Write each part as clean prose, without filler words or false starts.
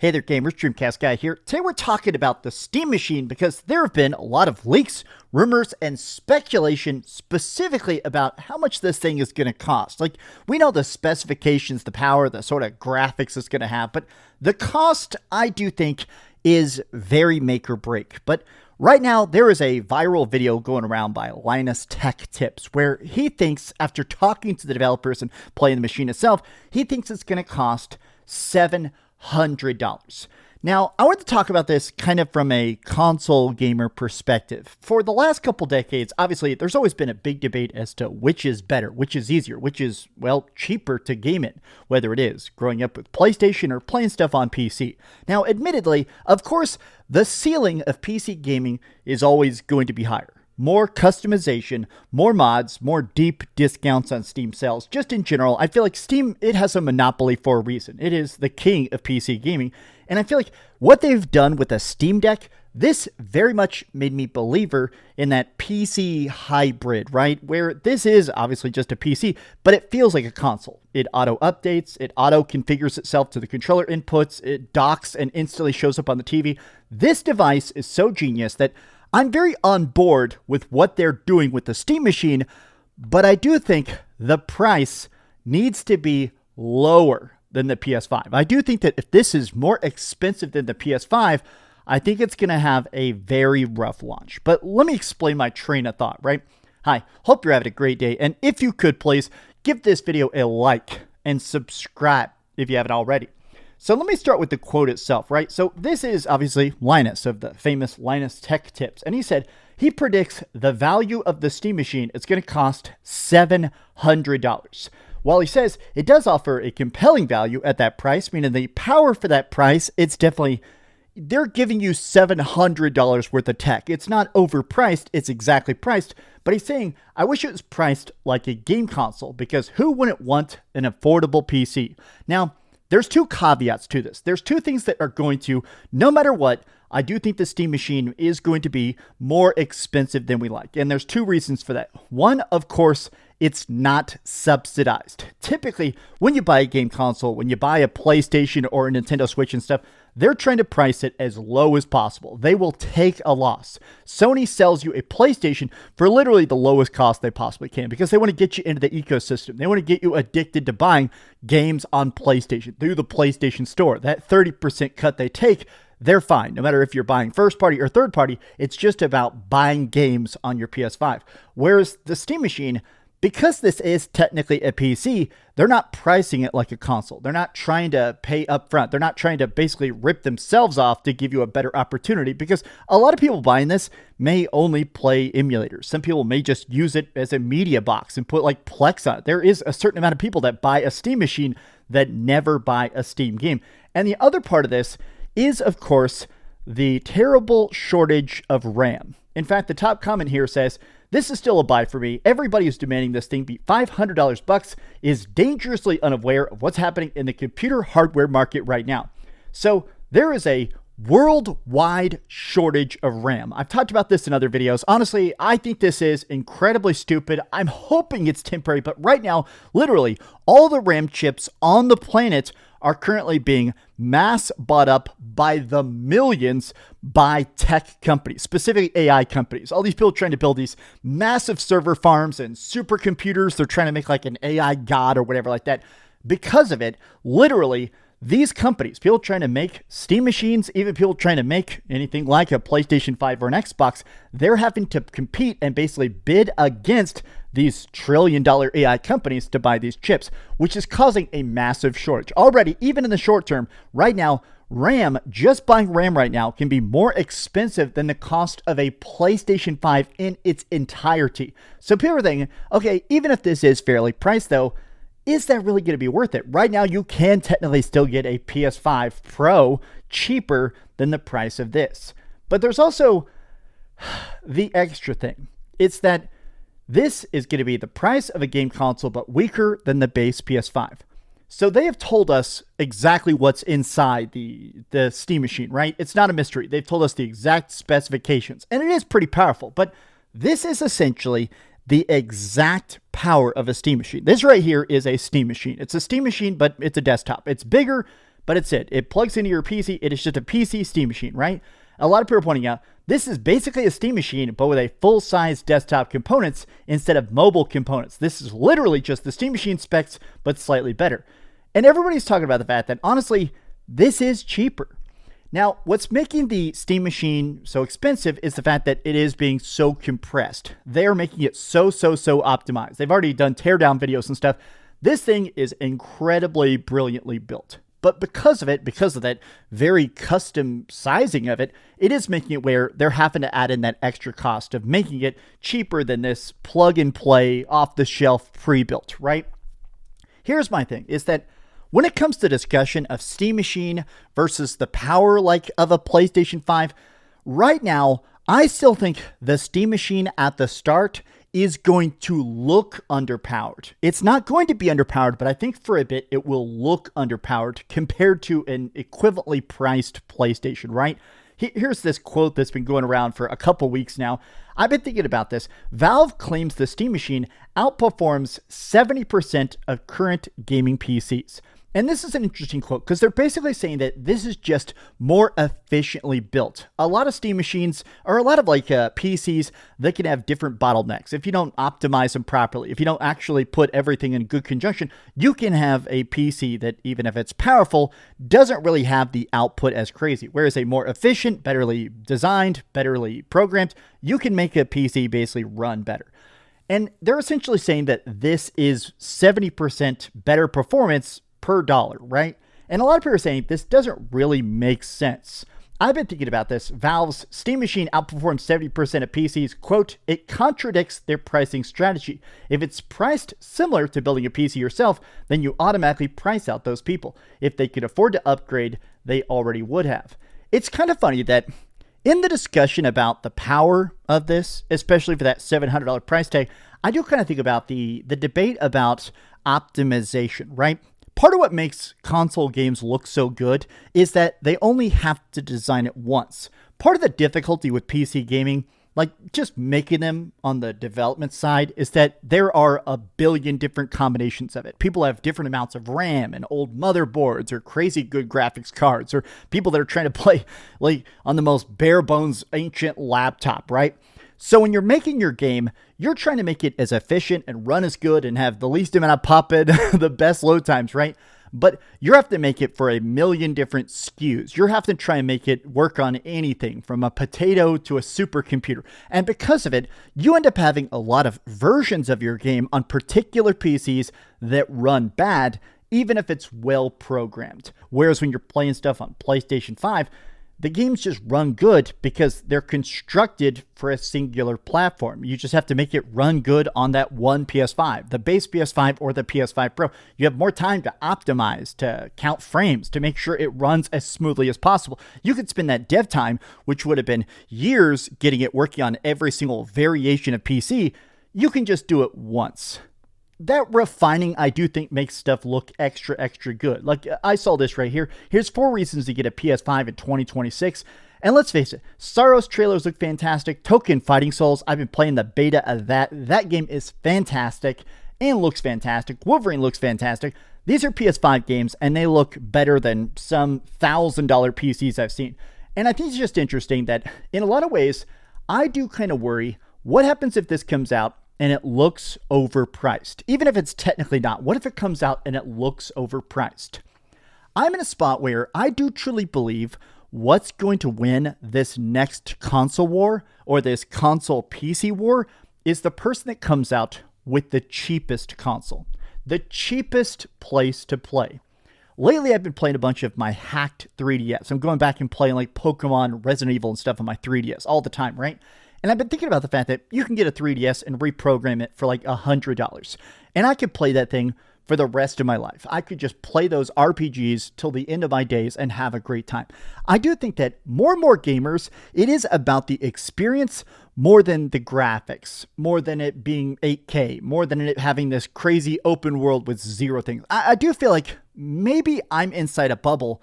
Hey there gamers, DreamcastGuy here. Today we're talking about the Steam Machine because there have been a lot of leaks, rumors, and speculation specifically about how much this thing is going to cost. Like, we know the specifications, the power, the sort of graphics it's going to have, but the cost, I do think, is very make or break. But right now, there is a viral video going around by Linus Tech Tips where he thinks, after talking to the developers and playing the machine itself, he thinks it's going to cost $700. Now, I want to talk about this kind of from a console gamer perspective. For the last couple decades, obviously, there's always been a big debate as to which is better, which is easier, which is, well, cheaper to game in, whether it is growing up with PlayStation or playing stuff on PC. Now, admittedly, of course, the ceiling of PC gaming is always going to be higher. More customization, more mods, more deep discounts on Steam sales. Just in general, I feel like Steam, it has a monopoly for a reason. It is the king of PC gaming. And I feel like what they've done with the Steam Deck, this very much made me believer in that PC hybrid, right? Where this is obviously just a PC, but it feels like a console. It auto updates, it auto configures itself to the controller inputs, it docks and instantly shows up on the TV. This device is so genius that I'm very on board with what they're doing with the Steam Machine, but I do think the price needs to be lower than the PS5. I do think that if this is more expensive than the PS5, I think it's going to have a very rough launch. But let me explain my train of thought, right? Hi, hope you're having a great day. And if you could, please give this video a like and subscribe if you haven't already. So let me start with the quote itself, right? So this is obviously Linus of the famous Linus Tech Tips. And he said he predicts the value of the Steam Machine is going to cost $700. While he says it does offer a compelling value at that price, meaning the power for that price, it's definitely, they're giving you $700 worth of tech. It's not overpriced, it's exactly priced. But he's saying, I wish it was priced like a game console because who wouldn't want an affordable PC? Now, there's two caveats to this. There's two things that are going to, no matter what, I do think the Steam Machine is going to be more expensive than we like. And there's two reasons for that. One, of course, it's not subsidized. Typically, when you buy a game console, when you buy a PlayStation or a Nintendo Switch and stuff, they're trying to price it as low as possible. They will take a loss. Sony sells you a PlayStation for literally the lowest cost they possibly can because they want to get you into the ecosystem. They want to get you addicted to buying games on PlayStation through the PlayStation Store. That 30% cut they take, they're fine. No matter if you're buying first party or third party, it's just about buying games on your PS5. Whereas the Steam Machine, because this is technically a PC, they're not pricing it like a console. They're not trying to pay up front. They're not trying to basically rip themselves off to give you a better opportunity because a lot of people buying this may only play emulators. Some people may just use it as a media box and put like Plex on it. There is a certain amount of people that buy a Steam Machine that never buy a Steam game. And the other part of this is, of course, the terrible shortage of RAM. In fact, the top comment here says, this is still a buy for me. Everybody who's demanding this thing be $500 bucks is dangerously unaware of what's happening in the computer hardware market right now. So there is a worldwide shortage of RAM. I've talked about this in other videos. Honestly, I think this is incredibly stupid. I'm hoping it's temporary, but right now, literally, all the RAM chips on the planet are currently being mass bought up by the millions by tech companies, specifically AI companies. All these people trying to build these massive server farms and supercomputers. They're trying to make like an AI god or whatever like that. Because of it, literally, these companies, people trying to make Steam machines, even people trying to make anything like a PlayStation 5 or an Xbox, they're having to compete and basically bid against these trillion-dollar AI companies to buy these chips, which is causing a massive shortage. Already, even in the short term, right now, RAM, just buying RAM right now can be more expensive than the cost of a PlayStation 5 in its entirety. So people are thinking, okay, even if this is fairly priced though, is that really going to be worth it? Right now, you can technically still get a PS5 Pro cheaper than the price of this. But there's also the extra thing. It's that this is going to be the price of a game console, but weaker than the base PS5. So they have told us exactly what's inside the Steam Machine, right? It's not a mystery. They've told us the exact specifications, and it is pretty powerful. But this is essentially the exact power of a Steam Machine. This right here is a Steam Machine. It's a Steam Machine, but it's a desktop. It's bigger, but it's it. It plugs into your PC. It is just a PC Steam machine, right? A lot of people are pointing out this is basically a Steam machine, but with a full-size desktop components instead of mobile components. This is literally just the Steam machine specs, but slightly better. And everybody's talking about the fact that, honestly, this is cheaper. Now, what's making the Steam machine so expensive is the fact that it is being so compressed. They're making it so optimized. They've already done teardown videos and stuff. This thing is incredibly brilliantly built. But because of that very custom sizing of it, it is making it where they're having to add in that extra cost of making it cheaper than this plug and play off the shelf pre-built, right? Here's my thing, is that when it comes to discussion of Steam Machine versus the power of a PlayStation 5, right now, I still think the Steam Machine at the start is going to look underpowered. It's not going to be underpowered, but I think for a bit it will look underpowered compared to an equivalently priced PlayStation, right? Here's this quote that's been going around for a couple weeks now. I've been thinking about this. Valve claims the Steam Machine outperforms 70% of current gaming PCs. And this is an interesting quote because they're basically saying that this is just more efficiently built. A lot of Steam machines, or a lot of PCs, they can have different bottlenecks. If you don't optimize them properly, if you don't actually put everything in good conjunction, you can have a PC that, even if it's powerful, doesn't really have the output as crazy. Whereas a more efficient, betterly designed, betterly programmed, you can make a PC basically run better. And they're essentially saying that this is 70% better performance per dollar, right? And a lot of people are saying this doesn't really make sense. I've been thinking about this. Valve's Steam Machine outperforms 70% of PCs. Quote, it contradicts their pricing strategy. If it's priced similar to building a PC yourself, then you automatically price out those people. If they could afford to upgrade, they already would have. It's kind of funny that in the discussion about the power of this, especially for that $700 price tag, I do kind of think about the debate about optimization, right? Part of what makes console games look so good is that they only have to design it once. Part of the difficulty with PC gaming, just making them on the development side, is that there are a billion different combinations of it. People have different amounts of RAM and old motherboards or crazy good graphics cards, or people that are trying to play on the most bare bones ancient laptop, right? So when you're making your game, you're trying to make it as efficient and run as good and have the least amount of pop-in, the best load times, right? But you have to make it for a million different SKUs. You have to try and make it work on anything from a potato to a supercomputer. And because of it, you end up having a lot of versions of your game on particular PCs that run bad, even if it's well programmed. Whereas when you're playing stuff on PlayStation 5, the games just run good because they're constructed for a singular platform. You just have to make it run good on that one PS5, the base PS5 or the PS5 Pro. You have more time to optimize, to count frames, to make sure it runs as smoothly as possible. You could spend that dev time, which would have been years getting it working on every single variation of PC. You can just do it once. That refining, I do think, makes stuff look extra good. I saw this right here. Here's 4 reasons to get a PS5 in 2026. And let's face it, Saros trailers look fantastic. Token Fighting Souls, I've been playing the beta of that. That game is fantastic and looks fantastic. Wolverine looks fantastic. These are PS5 games, and they look better than some $1,000 PCs I've seen. And I think it's just interesting that, in a lot of ways, I do kind of worry, what happens if this comes out and it looks overpriced? Even if it's technically not, what if it comes out and it looks overpriced? I'm in a spot where I do truly believe what's going to win this next console war, or this console PC war, is the person that comes out with the cheapest console, the cheapest place to play. Lately, I've been playing a bunch of my hacked 3DS. I'm going back and playing Pokemon, Resident Evil, and stuff on my 3DS all the time, right? And I've been thinking about the fact that you can get a 3DS and reprogram it for $100. And I could play that thing for the rest of my life. I could just play those RPGs till the end of my days and have a great time. I do think that more and more gamers, it is about the experience more than the graphics, more than it being 8K, more than it having this crazy open world with zero things. I do feel like maybe I'm inside a bubble,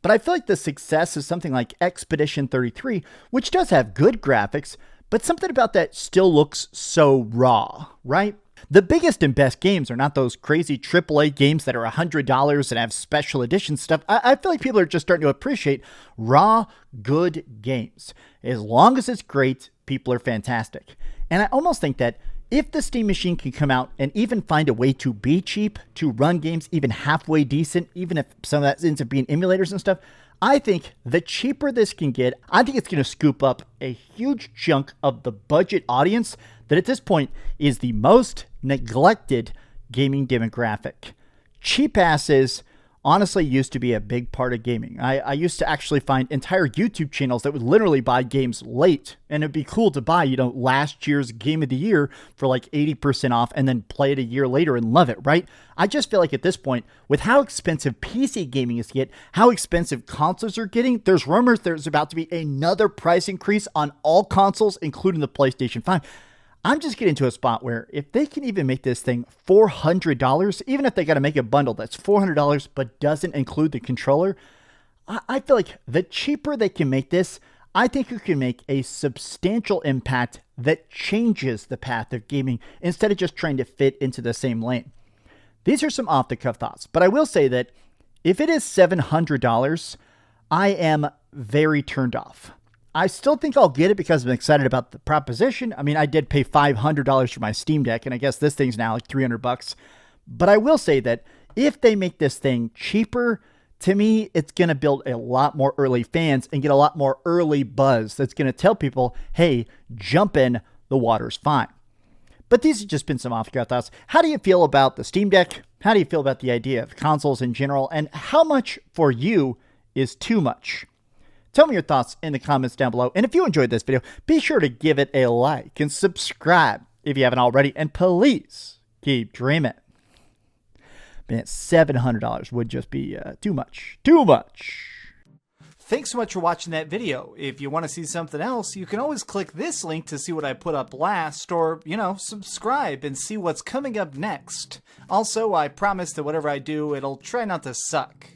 but I feel like the success is something like Expedition 33, which does have good graphics, but something about that still looks so raw, right? The biggest and best games are not those crazy AAA games that are $100 and have special edition stuff. I feel like people are just starting to appreciate raw, good games. As long as it's great, people are fantastic. And I almost think that if the Steam machine can come out and even find a way to be cheap, to run games even halfway decent, even if some of that ends up being emulators and stuff, I think the cheaper this can get, I think it's going to scoop up a huge chunk of the budget audience that at this point is the most neglected gaming demographic. Cheap asses honestly used to be a big part of gaming. I used to actually find entire YouTube channels that would literally buy games late, and it'd be cool to buy, last year's game of the year for like 80% off and then play it a year later and love it, right? I just feel like at this point, with how expensive PC gaming is to get, how expensive consoles are getting, there's rumors there's about to be another price increase on all consoles, including the PlayStation 5. I'm just getting to a spot where if they can even make this thing $400, even if they got to make a bundle that's $400 but doesn't include the controller, I feel like the cheaper they can make this, I think you can make a substantial impact that changes the path of gaming instead of just trying to fit into the same lane. These are some off-the-cuff thoughts, but I will say that if it is $700, I am very turned off. I still think I'll get it because I'm excited about the proposition. I mean, I did pay $500 for my Steam Deck, and I guess this thing's now like $300. But I will say that if they make this thing cheaper, to me, it's going to build a lot more early fans and get a lot more early buzz that's going to tell people, hey, jump in, the water's fine. But these have just been some off-the-cuff thoughts. How do you feel about the Steam Deck? How do you feel about the idea of consoles in general? And how much for you is too much? Tell me your thoughts in the comments down below. And if you enjoyed this video, be sure to give it a like and subscribe if you haven't already. And please keep dreaming. Man, $700 would just be too much. Too much. Thanks so much for watching that video. If you want to see something else, you can always click this link to see what I put up last, or, subscribe and see what's coming up next. Also, I promise that whatever I do, it'll try not to suck.